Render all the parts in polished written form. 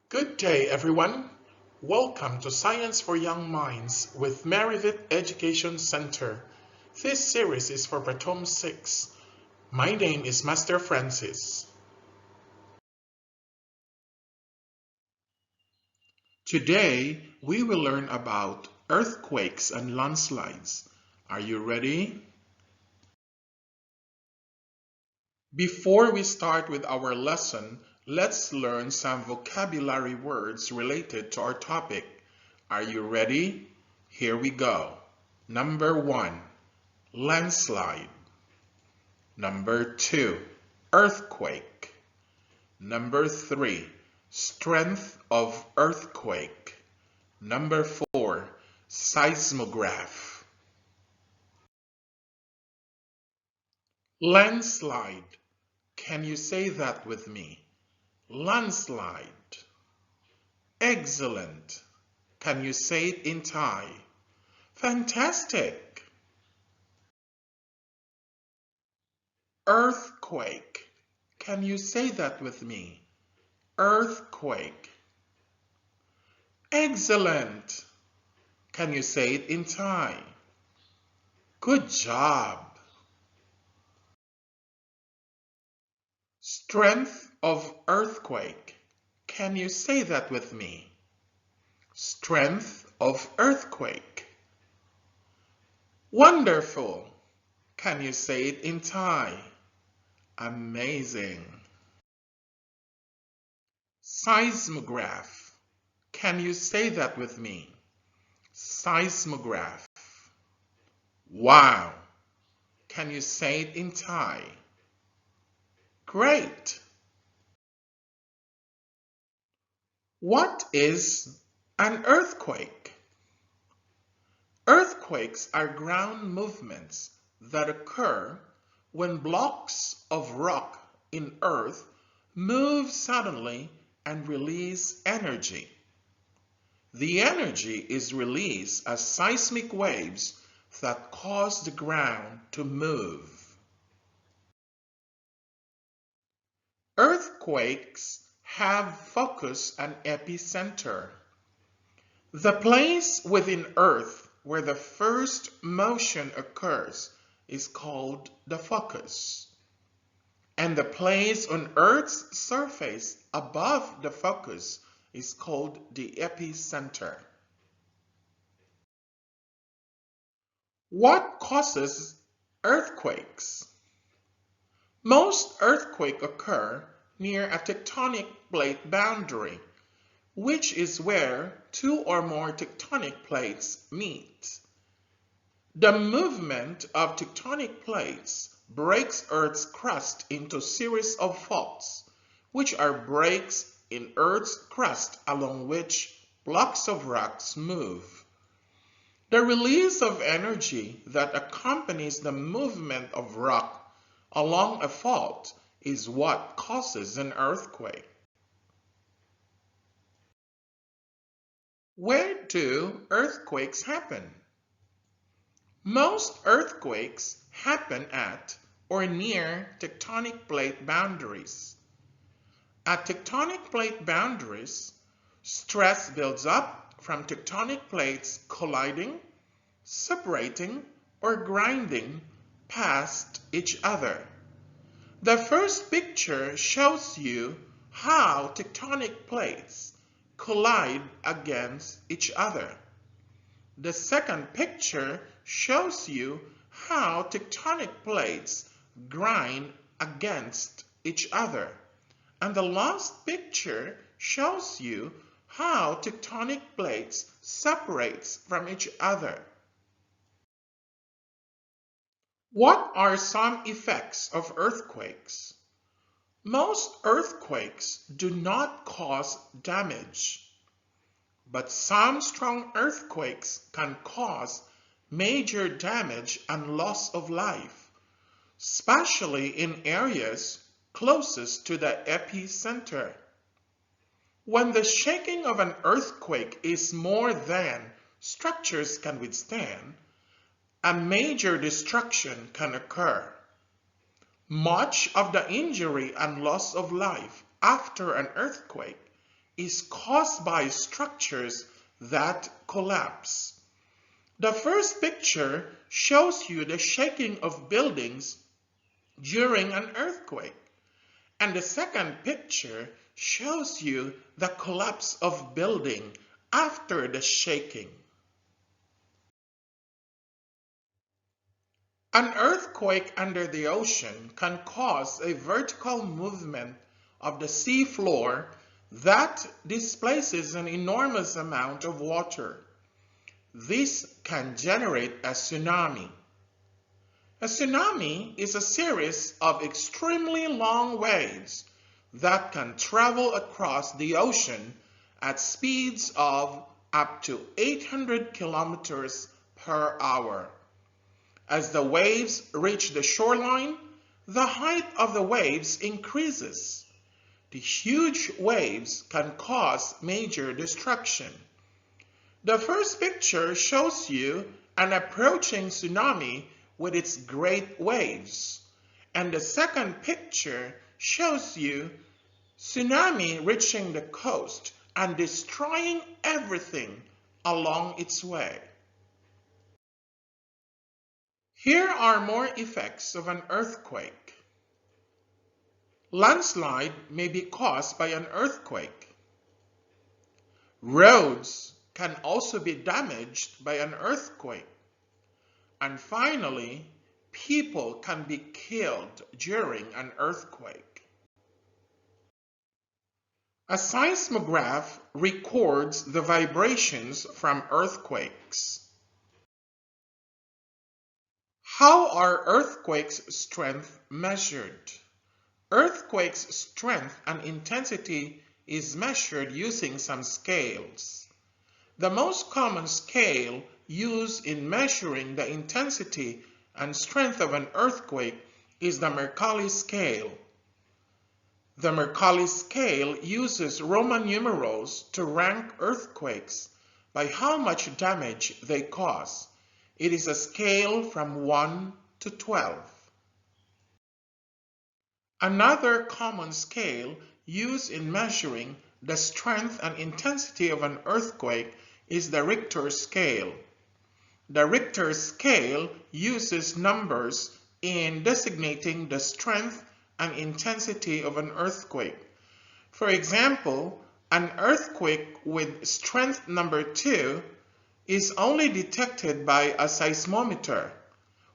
Good day, everyone. Welcome to Science for Young Minds with Merivit Education Center. This series is for P.6. My name is Master Francis. Today, we will learn about earthquakes and landslides. Are you ready? Before we start with our lesson, let's learn some vocabulary words related to our topic. Are you ready? Here we go. Number 1, landslide. Number 2, earthquake. Number 3, strength of earthquake. Number 4, seismograph. Landslide. Can you say that with me? Landslide. Excellent. Can you say it in Thai? Fantastic. Earthquake. Can you say that with me? Earthquake. Excellent. Can you say it in Thai? Good job. Strength of earthquake. Can you say that with me? Strength of earthquake. Wonderful. Can you say it in Thai? Amazing. Seismograph. Can you say that with me? Seismograph. Wow. Can you say it in Thai? Great. What is an earthquake? Earthquakes are ground movements that occur when blocks of rock in earth move suddenly and release energy. The energy is released as seismic waves that cause the ground to move. Earthquakes have focus and epicenter. The place within Earth where the first motion occurs is called the focus, and the place on Earth's surface above the focus is called the epicenter. What causes earthquakes? Most earthquakes occur near a tectonic plate boundary, which is where two or more tectonic plates meet. The movement of tectonic plates breaks Earth's crust into a series of faults, which are breaks in Earth's crust along which blocks of rocks move. The release of energy that accompanies the movement of rock along a fault is what causes an earthquake. Where do earthquakes happen? Most earthquakes happen at or near tectonic plate boundaries. At tectonic plate boundaries, stress builds up from tectonic plates colliding, separating, or grinding past each other. The first picture shows you how tectonic plates collide against each other. The second picture shows you how tectonic plates grind against each other. And the last picture shows you how tectonic plates separates from each other. What are some effects of earthquakes? Most earthquakes do not cause damage, but some strong earthquakes can cause major damage and loss of life, especially in areas closest to the epicenter. When the shaking of an earthquake is more than structures can withstand, a major destruction can occur. Much of the injury and loss of life after an earthquake is caused by structures that collapse. The first picture shows you the shaking of buildings during an earthquake, and the second picture shows you the collapse of building after the shaking. An earthquake under the ocean can cause a vertical movement of the sea floor that displaces an enormous amount of water. This can generate a tsunami. A tsunami is a series of extremely long waves that can travel across the ocean at speeds of up to 800 kilometers per hour. As the waves reach the shoreline, the height of the waves increases. The huge waves can cause major destruction. The first picture shows you an approaching tsunami with its great waves, and the second picture shows you tsunami reaching the coast and destroying everything along its way. Here are more effects of an earthquake. Landslide may be caused by an earthquake. Roads can also be damaged by an earthquake. And finally, people can be killed during an earthquake. A seismograph records the vibrations from earthquakes. How are earthquakes' strength measured? Earthquakes' strength and intensity is measured using some scales. The most common scale used in measuring the intensity and strength of an earthquake is the Mercalli scale. The Mercalli scale uses Roman numerals to rank earthquakes by how much damage they cause. It is a scale from 1 to 12. Another common scale used in measuring the strength and intensity of an earthquake is the Richter scale. The Richter scale uses numbers in designating the strength and intensity of an earthquake. For example, an earthquake with strength number 2 is only detected by a seismometer,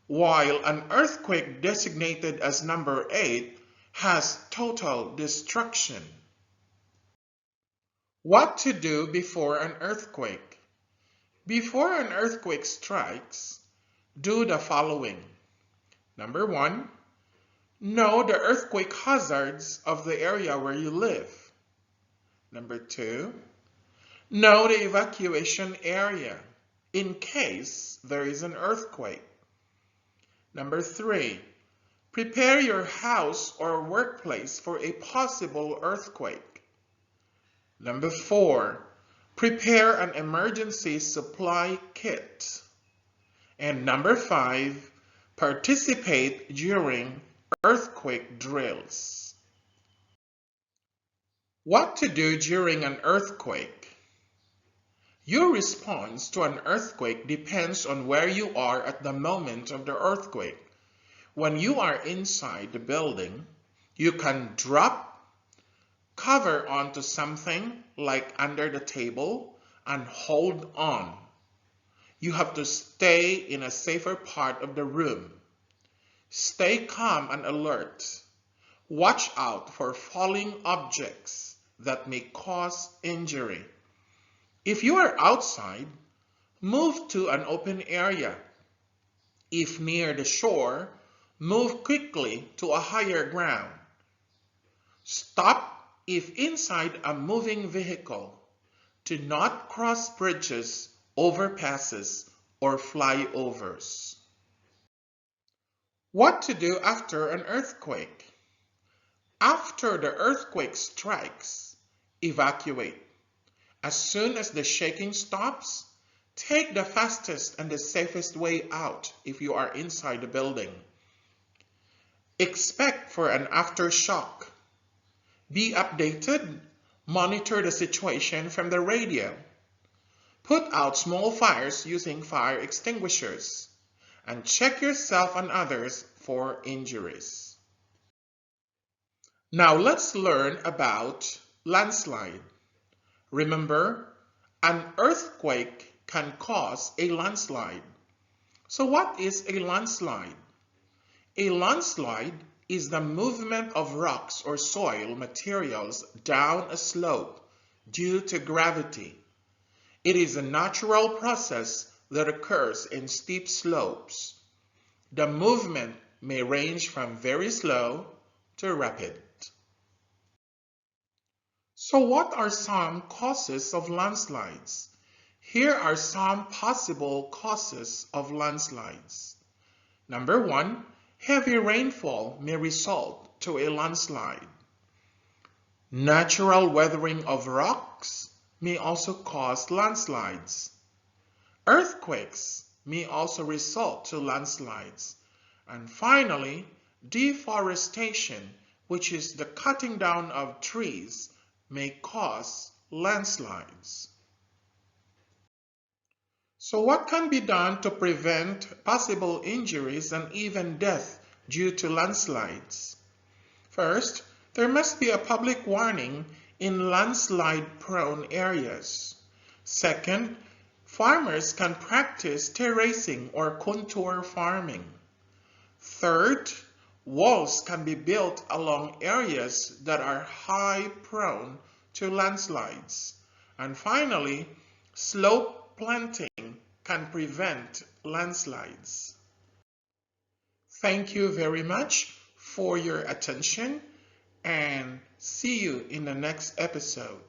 while an earthquake designated as number 8 has total destruction. What to do before an earthquake? Before an earthquake strikes, do the following. Number 1, know the earthquake hazards of the area where you live. Number 2, know the evacuation area in case there is an earthquake. Number 3, prepare your house or workplace for a possible earthquake. Number 4, prepare an emergency supply kit. And number 5, participate during earthquake drills. What to do during an earthquake? Your response to an earthquake depends on where you are at the moment of the earthquake. When you are inside the building, you can drop, cover onto something like under the table, and hold on. You have to stay in a safer part of the room. Stay calm and alert. Watch out for falling objects that may cause injury. If you are outside, move to an open area. If near the shore, move quickly to a higher ground. Stop if inside a moving vehicle. Do not cross bridges, overpasses, or flyovers. What to do after an earthquake? After the earthquake strikes, evacuate. As soon as the shaking stops, take the fastest and the safest way out if you are inside the building. Expect for an aftershock. Be updated, Monitor the situation from the radio. Put out small fires using fire extinguishers. And check yourself and others for injuries. Now let's learn about landslide. Remember, an earthquake can cause a landslide. So what is a landslide? A landslide is the movement of rocks or soil materials down a slope due to gravity. It is a natural process that occurs in steep slopes. The movement may range from very slow to rapid. So what are some causes of landslides? Here are some possible causes of landslides. Number 1, heavy rainfall may result to a landslide. Natural weathering of rocks may also cause landslides. Earthquakes may also result to landslides. And finally, deforestation, which is the cutting down of trees, may cause landslides. So what can be done to prevent possible injuries and even death due to landslides? First, there must be a public warning in landslide-prone areas. Second, farmers can practice terracing or contour farming. Third, walls can be built along areas that are high prone to landslides. And finally, slope planting can prevent landslides. Thank you very much for your attention and see you in the next episode.